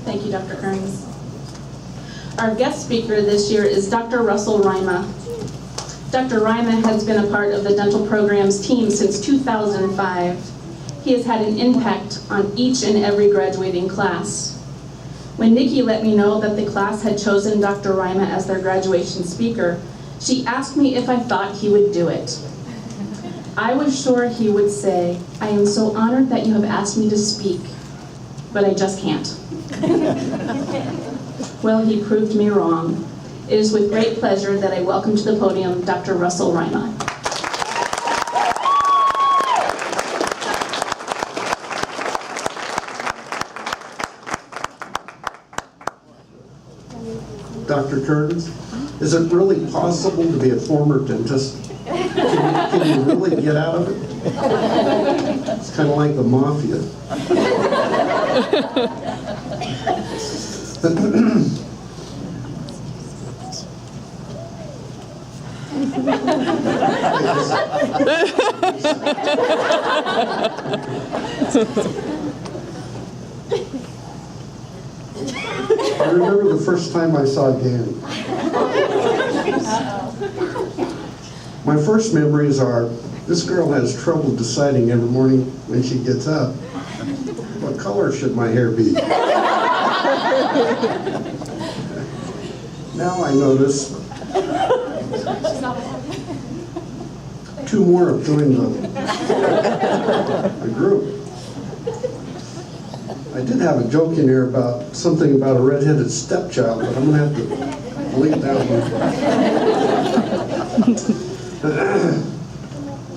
Thank you, Dr. Kearns. Our guest speaker this year is Dr. Russell Rima. Dr. Rima has been a part of the dental program's team since 2005. He has had an impact on each and every graduating class. When Nikki let me know that the class had chosen Dr. Rima as their graduation speaker, she asked me if I thought he would do it. I was sure he would say, "I am so honored that you have asked me to speak, but I just can't." Well, he proved me wrong. It is with great pleasure that I welcome to the podium Dr. Russell Rima. Dr. Kearns, is it really possible to be a former dentist? Can you really get out of it? It's kind of like the mafia. I remember the first time I saw Danny. My first memories are, this girl has trouble deciding every morning when she gets up, what color should my hair be? Now I notice two more of doing the group. I did have a joke in here about something about a redheaded stepchild, but I'm going to have to delete that one.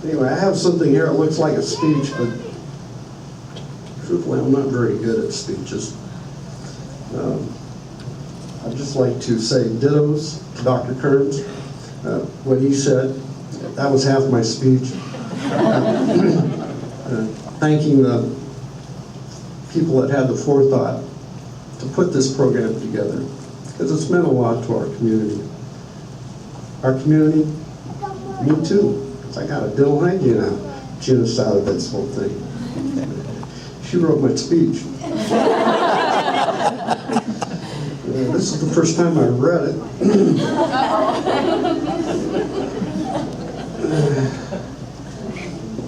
Anyway, I have something here that looks like a speech, but truthfully, I'm not very good at speeches. I'd just like to say dittos to Dr. Kearns. What he said, that was half my speech. Thanking the people that had the forethought to put this program together, because it's meant a lot to our community. Our community, me too, because I got a dental hygienist out of this whole thing. She wrote my speech. This is the first time I read it.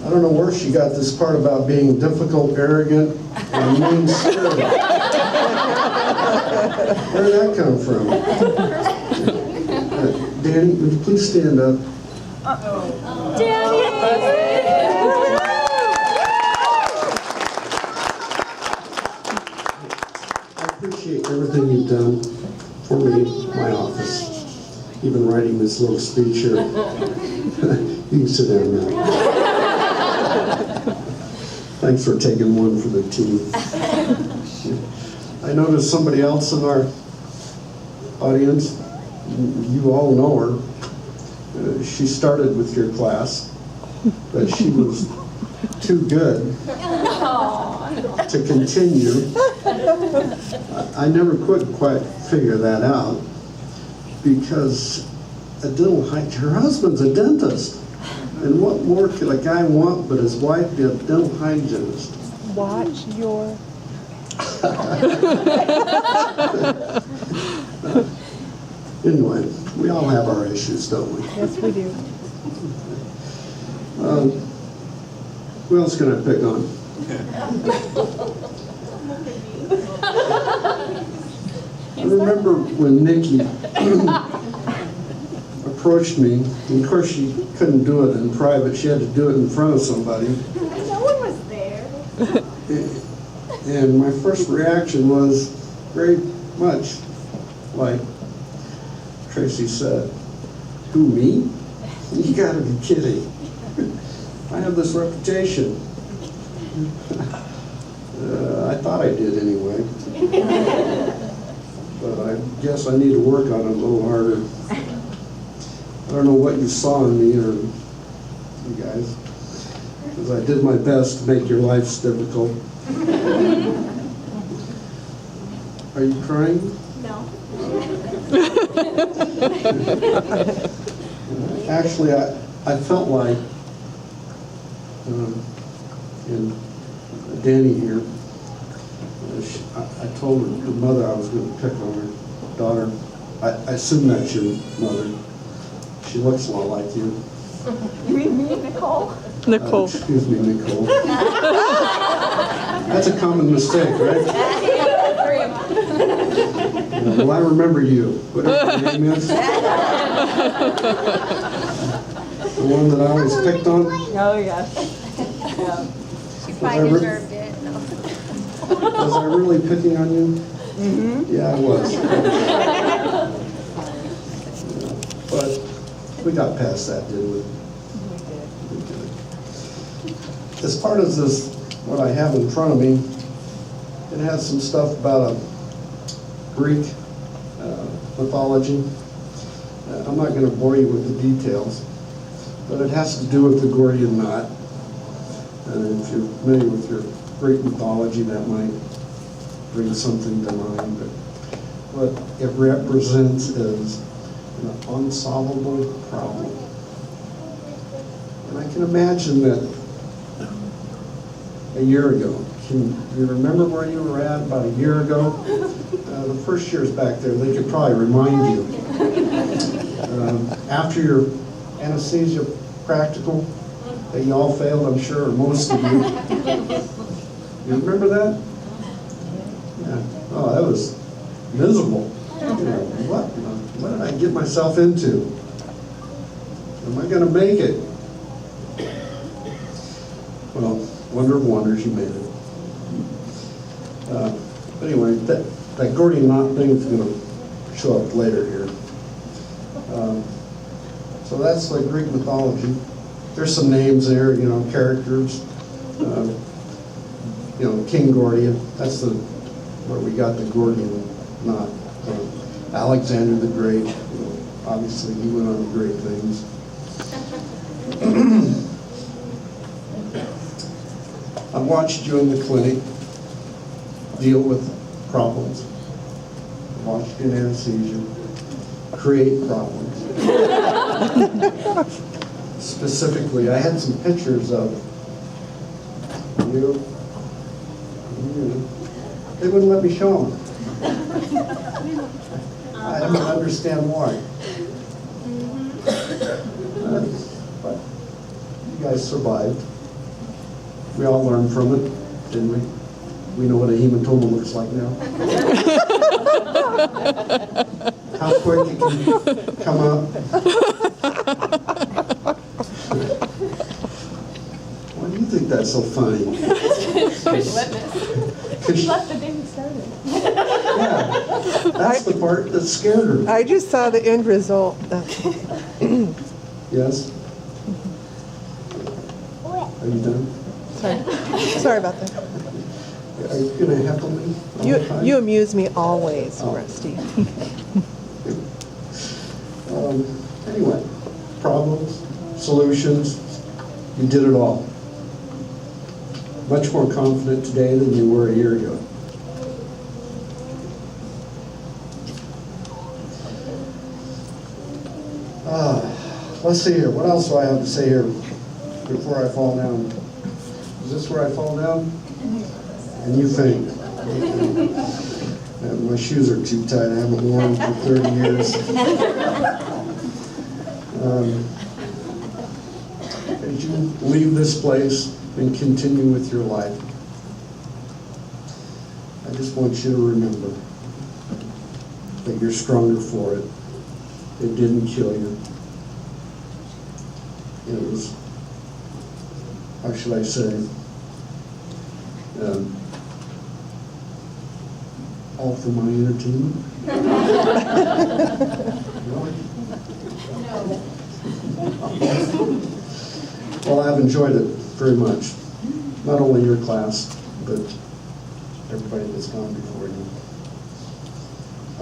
I don't know where she got this part about being difficult, arrogant, and mean-spirited. Where did that come from? Danny, would you please stand up? Danny! I appreciate everything you've done for me, my office, even writing this little speech here. You can sit down now. Thanks for taking one for the team. I noticed somebody else in our audience. You all know her. She started with your class, but she was too good to continue. I never could quite figure that out, because her husband's a dentist. And what more could a guy want but his wife be a dental hygienist? Watch your... Anyway, we all have our issues, don't we? Yes, we do. Who else can I pick on? I remember when Nikki approached me, and of course she couldn't do it in private, she had to do it in front of somebody. No one was there. And my first reaction was very much like Tracy said, "Who, me? You gotta be kidding. I have this reputation." I thought I did anyway. But I guess I need to work on it a little harder. I don't know what you saw in me, or you guys, because I did my best to make your lives difficult. Are you crying? No. Actually, I felt like, and Danny here, I told her mother I was going to pick on her daughter. I assume that's your mother. She looks a lot like you. You mean me, Nicole? Nicole. Excuse me, Nicole. That's a common mistake, right? Well, I remember you. Whatever your name is. The one that I always picked on. Oh, yes. She probably deserved it. No. Was I really picking on you? Mm-hmm. Yeah, I was. But we got past that, didn't we? We did. As part of this, what I have in front of me, it has some stuff about a Greek mythology. I'm not going to bore you with the details, but it has to do with the Gordian knot. And if you're familiar with your Greek mythology, that might bring something to mind. But what it represents is an unsolvable problem. And I can imagine that a year ago. Can you remember where you were at about a year ago? The first years back there, they could probably remind you. After your anesthesia practical, that you all failed, I'm sure, or most of you. You remember that? Yeah. Oh, that was miserable. What did I get myself into? Am I going to make it? Well, wonder of wonders, you made it. Anyway, that Gordian knot thing is going to show up later here. So that's like Greek mythology. There's some names there, characters. King Gordian. That's where we got the Gordian knot. Alexander the Great. Obviously, he went on to great things. I watched you in the clinic deal with problems. I watched you in anesthesia create problems. Specifically, I had some pictures of you. They wouldn't let me show them. I don't understand why. But you guys survived. We all learned from it, didn't we? We know what a hematoma looks like now. How quick it can come up. Why do you think that's so funny? She left the day we started. Yeah, that's the part that scared her. I just saw the end result. Yes? Are you done? Sorry about that. Are you going to heckle me all the time? You amuse me always, Oh. Rusty. Anyway, problems, solutions, you did it all. Much more confident today than you were a year ago. Let's see here. What else do I have to say here before I fall down? Is this where I fall down? And you think? My shoes are too tight. I haven't worn them for 30 years. As you leave this place and continue with your life, I just want you to remember that you're stronger for it. It didn't kill you. It was, how should I say, all for my entertainment. Really? Well, I've enjoyed it very much. Not only your class, but everybody that's gone before you.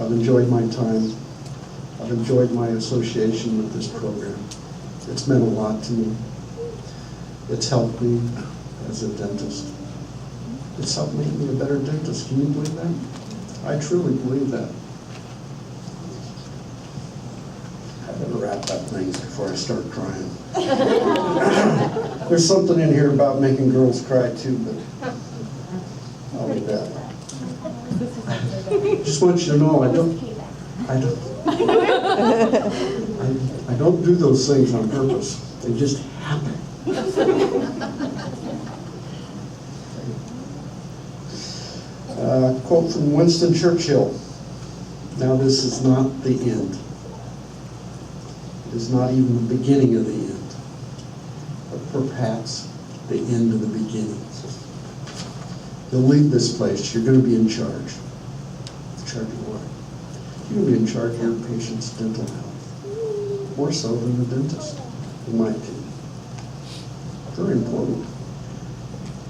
I've enjoyed my time. I've enjoyed my association with this program. It's meant a lot to me. It's helped me as a dentist. It's helped make me a better dentist. Can you believe that? I truly believe that. I better wrap up things before I start crying. There's something in here about making girls cry too, but I'll leave that. Just want you to know, I don't do those things on purpose. They just happen. Quote from Winston Churchill. Now this is not the end. It is not even the beginning of the end, but perhaps the end of the beginning. You'll leave this place, you're going to be in charge. In charge of what? You're going to be in charge of your patient's dental health. More so than the dentist, in my opinion. Very important.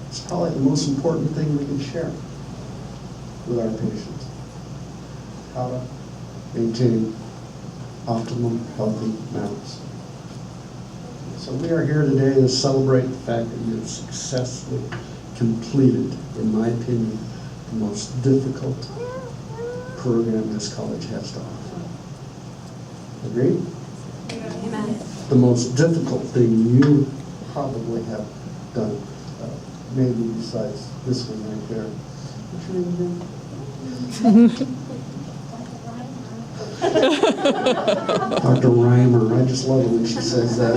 It's probably the most important thing we can share with our patients. How to maintain optimum healthy mouths. So we are here today to celebrate the fact that you have successfully completed, in my opinion, the most difficult program this college has to offer. Agreed? Amen. The most difficult thing you probably have done, maybe besides this one right there. What's your name again? Dr. Rima. I just love it when she says that.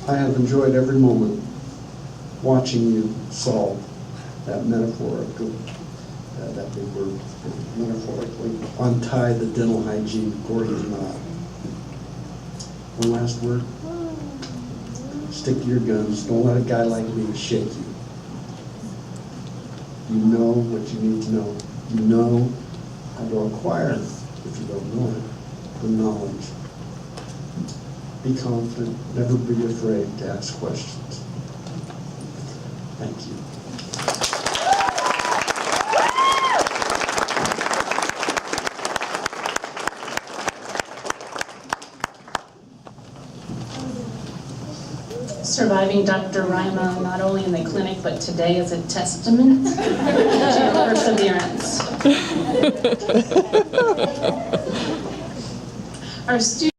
I have enjoyed every moment watching you solve that metaphorical, that big word, metaphorically, untie the dental hygiene Gordian knot. One last word. Stick to your guns. Don't let a guy like me shake you. You know what you need to know. You know how to acquire, if you don't know it, the knowledge. Be confident. Never be afraid to ask questions. Thank you. Surviving Dr. Rima, not only in the clinic, but today is a testament to your perseverance. Our students